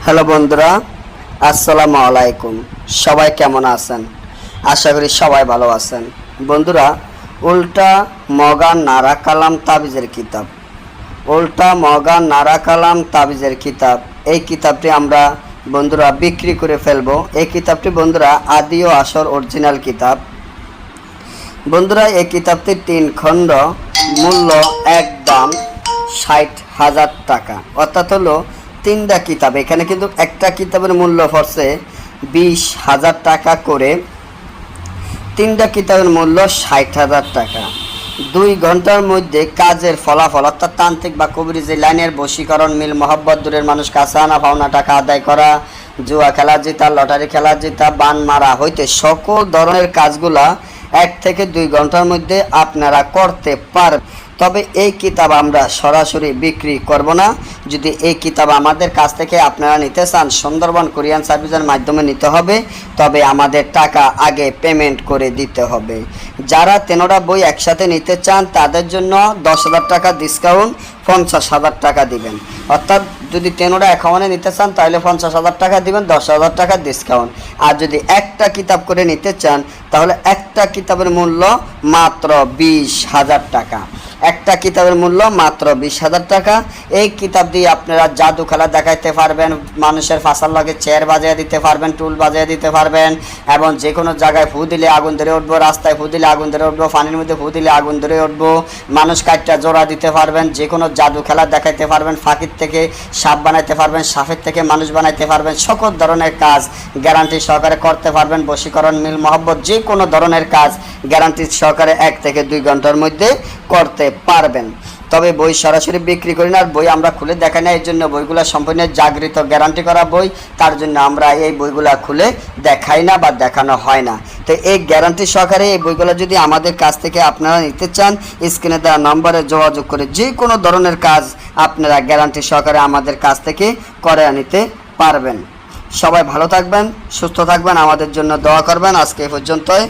Hello বন্ধুরা, আসসালামু আলাইকুম। সবাই কেমন আছেন? আশা করি সবাই ভালো আছেন। বন্ধুরা, উল্টা মগান নারা কালাম তাবিজের কিতাব, উল্টা মগান নারা কালাম তাবিজের কিতাব, এই কিতাবটি আমরা বন্ধুরা বিক্রি করে ফেলবো। এই কিতাবটি বন্ধুরা আদি ও আসর অরিজিনাল কিতাব। বন্ধুরা, এই কিতাবটি 3 খণ্ড, মূল্য একদম 60,000 টাকা, অর্থাৎ হলো 3টা কিতাব। এখানে কিন্তু একটা কিতাবের মূল্য পড়ছে 20,000 টাকা করে, 3টা কিতাবের মূল্য 60,000 টাকা। 2 ঘন্টার মধ্যে কাজের ফলাফল, অর্থাৎ তান্ত্রিক বা কবিরাজি লাইনের বশীকরণ, মিল মহব্বত, দূরের মানুষ কাছে আনা, পাওনা টাকা আদায় করা, জুয়া খেলা জেতা, লটারি খেলা জেতা, বান মারা হইতে সকল ধরনের কাজগুলা 1 থেকে 2 ঘন্টার মধ্যে আপনারা করতে পারবেন। তবে এই কিতাব আমরা সরাসরি বিক্রি করব না। যদি এই কিতাব আমাদের কাছ থেকে আপনারা নিতে চান, সুন্দরবন কুরিয়ার সার্ভিসের মাধ্যমে নিতে হবে। তবে আমাদের টাকা আগে পেমেন্ট করে দিতে হবে। যারা 3টা বই একসাথে নিতে চান তাদের জন্য 10,000 টাকা ডিসকাউন্ট, 50,000 টাকা দিবেন। অর্থাৎ যদি 3টা একাউন্টে নিতে চান তাহলে 50,000 টাকা দিবেন, 10,000 টাকা ডিসকাউন্ট। আর যদি একটা কিতাব করে নিতে চান তাহলে একটা কিতাবের মূল্য মাত্র 20,000 টাকা। একটা কিতাবের মূল্য মাত্র 20,000 টাকা। এই কিতাব দিয়ে আপনারা জাদু খেলা দেখাইতে পারবেন, মানুষের ফাঁসার লগে চেয়ার বাজিয়ে দিতে পারবেন, টুল বাজিয়ে দিতে পারবেন, এবং যে কোনো জায়গায় ফু দিলে আগুন ধরে উঠবো, রাস্তায় ফু দিলে আগুন ধরে উঠবো, পানির মধ্যে ফু দিলে আগুন ধরে উঠবো, মানুষ কাটটা জোড়া দিতে পারবেন, যে কোনো জাদু খেলা দেখাইতে পারবেন, ফাঁকির থেকে সাপ বানাইতে পারবেন, সাপের থেকে মানুষ বানাইতে পারবেন, সকল ধরনের কাজ গ্যারান্টি সহকারে করতে পারবেন। বশীকরণ, মিল মহব্বত, যে কোনো ধরনের কাজ গ্যারান্টি সহকারে 1 থেকে 2 ঘন্টার মধ্যে করতে পারবেন। তবে বই সরাসরি বিক্রি করি না, আর বই আমরা খুলে দেখাই না। এর জন্য বইগুলো সম্পূর্ণ জাগৃত গ্যারান্টি করা বই, তার জন্য আমরা এই বইগুলো খুলে দেখাই না বা দেখানো হয় না। তো এই গ্যারান্টি সহকারে এই বইগুলো যদি আমাদের কাছ থেকে আপনারা নিতে চান, স্ক্রিনে দেওয়া নম্বরে যোগাযোগ করে যে কোনো ধরনের কাজ আপনারা গ্যারান্টি সহকারে আমাদের কাছ থেকে করে নিতে পারবেন। সবাই ভালো থাকবেন, সুস্থ থাকবেন, আমাদের জন্য দোয়া করবেন। আজকে এই পর্যন্তই।